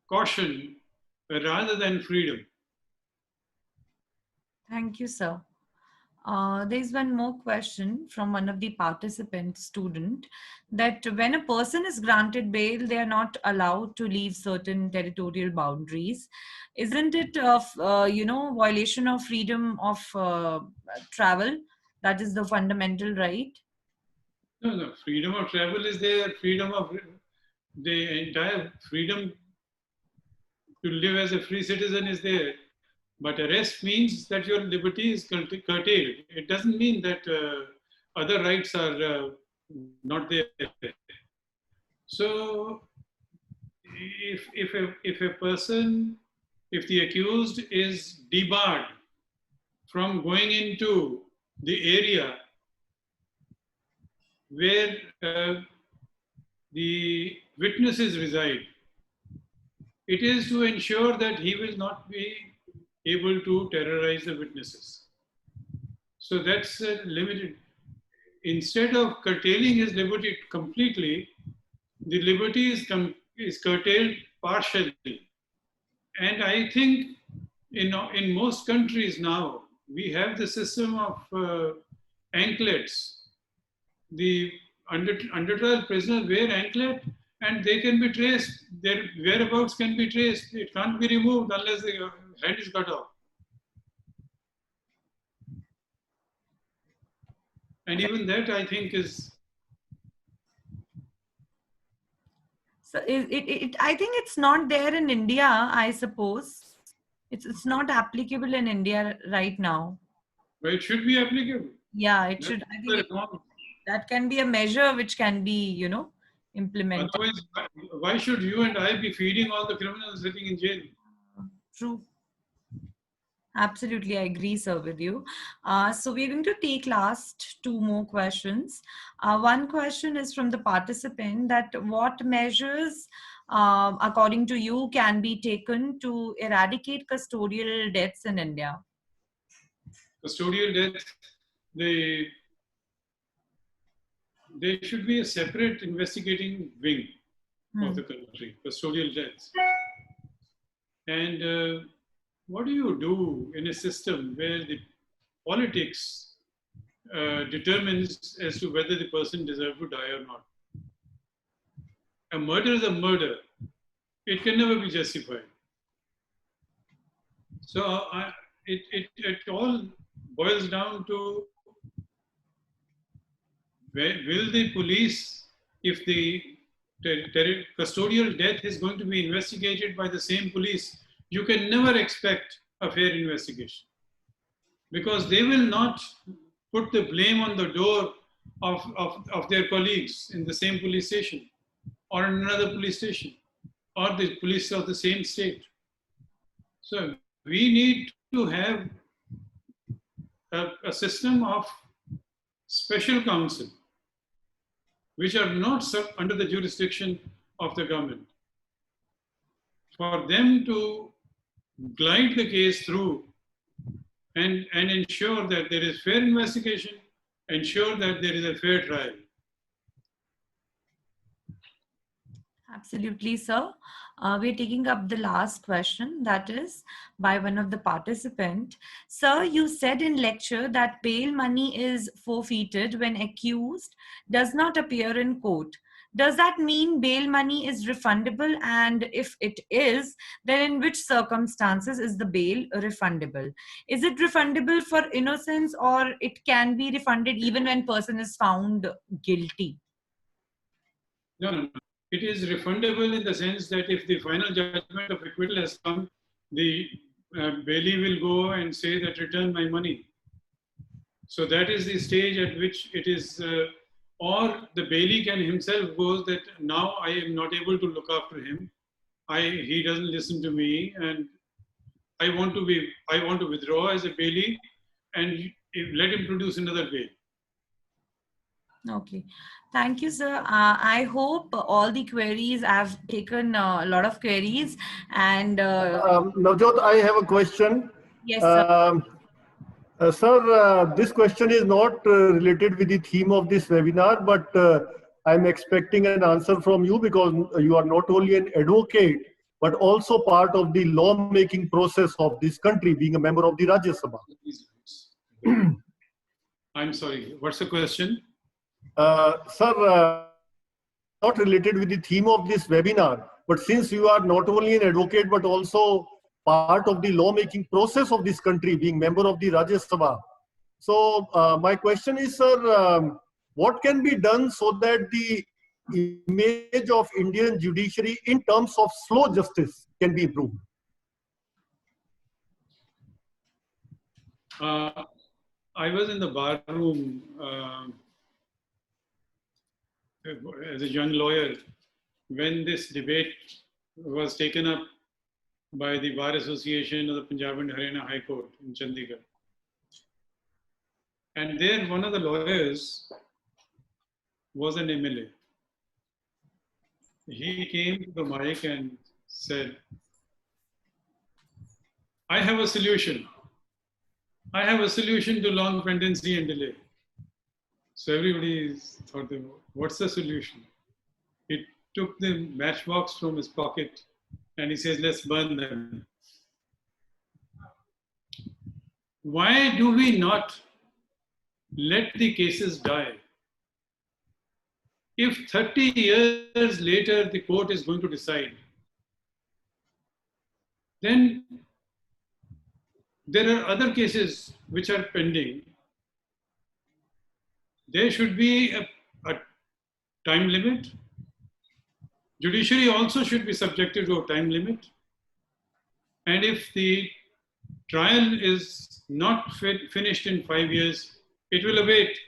caution rather than freedom. Thank you, sir. There's one more question from one of the participant student, that when a person is granted bail, they are not allowed to leave certain territorial boundaries. Isn't it violation of freedom of travel? That is the fundamental right. No, freedom of travel is there. Freedom of the entire freedom to live as a free citizen is there. But arrest means that your liberty is curtailed. It doesn't mean that other rights are not there. So, if a person, if the accused is debarred from going into the area where the witnesses reside, it is to ensure that he will not be able to terrorize the witnesses. So that's limited. Instead of curtailing his liberty completely, the liberty is curtailed partially. And I think in most countries now, we have the system of anklets. The under trial prisoners wear anklet, and they can be traced, their whereabouts can be traced. It can't be removed unless the head is cut off. And even that, I think, is... So I think it's not there in India, I suppose. It's not applicable in India right now. Well, it should be applicable. Yeah, it should. I think that can be a measure which can be, implemented. Otherwise, why should you and I be feeding all the criminals sitting in jail? True. Absolutely, I agree, sir, with you. So we're going to take last two more questions. One question is from the participant, that what measures, according to you, can be taken to eradicate custodial deaths in India? Custodial death, there should be a separate investigating wing of the country, custodial deaths. And what do you do in a system where the politics determines as to whether the person deserves to die or not? A murder is a murder. It can never be justified. So it all boils down to will the police, if the custodial death is going to be investigated by the same police, you can never expect a fair investigation, because they will not put the blame on the door of their colleagues in the same police station or in another police station or the police of the same state. So we need to have a system of special counsel which are not under the jurisdiction of the government, for them to glide the case through and ensure that there is fair investigation, ensure that there is a fair trial. Absolutely, sir. We're taking up the last question, that is by one of the participants. Sir, you said in lecture that bail money is forfeited when accused does not appear in court. Does that mean bail money is refundable? And if it is, then in which circumstances is the bail refundable? Is it refundable for innocence, or it can be refunded even when person is found guilty? No. It is refundable in the sense that if the final judgment of acquittal has come, the bailee will go and say that return my money. So that is the stage at which it is, or the bailee can himself go that now I am not able to look after him. He doesn't listen to me, and I want to withdraw as a bailee and let him produce another bail. Okay. Thank you, sir. I hope all the queries, I've taken a lot of queries, and Navjot, I have a question. yes, sir. Sir, this question is not related with the theme of this webinar, but I'm expecting an answer from you, because you are not only an advocate, but also part of the lawmaking process of this country, being a member of the Rajya Sabha. I'm sorry, what's the question? Sir, not related with the theme of this webinar, but since you are not only an advocate, but also part of the lawmaking process of this country, being member of the Rajya Sabha. So my question is, sir, what can be done so that the image of Indian judiciary in terms of slow justice can be improved? I was in the bar room as a young lawyer when this debate was taken up by the Bar Association of the Punjab and Haryana High Court in Chandigarh. And there one of the lawyers was an MLA. He came to the mic and said, I have a solution. I have a solution to long pendency and delay. So everybody thought, what's the solution? He took the matchbox from his pocket and he says, let's burn them. Why do we not let the cases die? If 30 years later the court is going to decide, then there are other cases which are pending. There should be a time limit. Judiciary also should be subjected to a time limit. And if the trial is not finished in 5 years, it will await.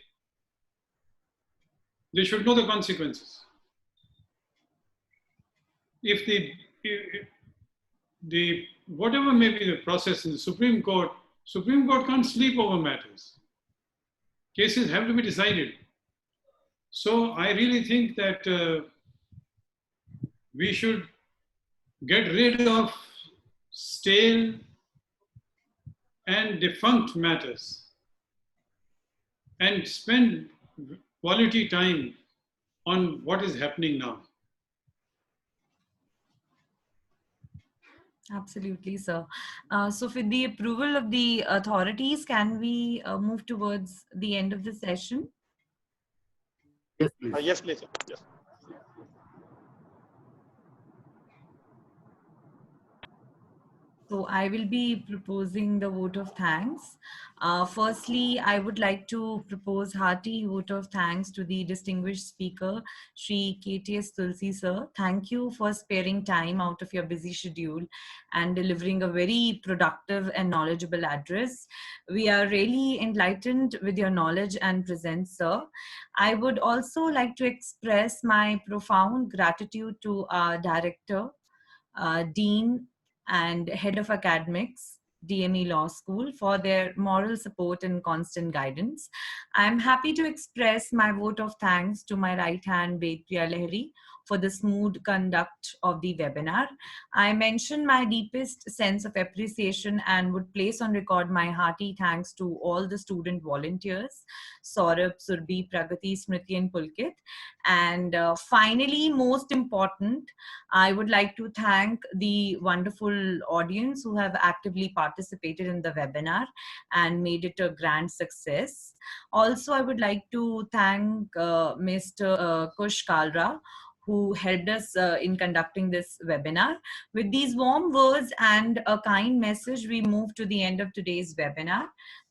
They should know the consequences. If the whatever may be the process in the Supreme Court can't sleep over matters. Cases have to be decided. So I really think that we should get rid of stale and defunct matters and spend quality time on what is happening now. Absolutely, sir. So with the approval of the authorities, can we move towards the end of the session? Yes, please. Yes, please. Yes. So I will be proposing the vote of thanks. Firstly, I would like to propose hearty vote of thanks to the distinguished speaker, Shri K.T.S. Tulsi sir. Thank you for sparing time out of your busy schedule and delivering a very productive and knowledgeable address. We are really enlightened with your knowledge and presence, sir. I would also like to express my profound gratitude to our director, Dean, and Head of Academics, DME Law School, for their moral support and constant guidance. I'm happy to express my vote of thanks to my right hand, Betria Lahiri, for the smooth conduct of the webinar. I mention my deepest sense of appreciation and would place on record my hearty thanks to all the student volunteers, Saurabh, Surbhi, Pragati, Smriti, and Pulkit. And finally, most important, I would like to thank the wonderful audience who have actively participated in the webinar and made it a grand success. Also, I would like to thank Mr. Kush Kalra, who helped us in conducting this webinar. With these warm words and a kind message, we move to the end of today's webinar.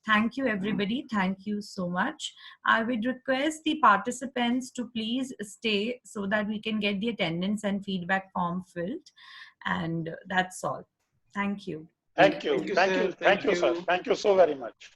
Thank you, everybody. Thank you so much. I would request the participants to please stay so that we can get the attendance and feedback form filled. And that's all. Thank you. Thank you. Thank you, Thank sir. you. Thank you, sir. Thank you so very much.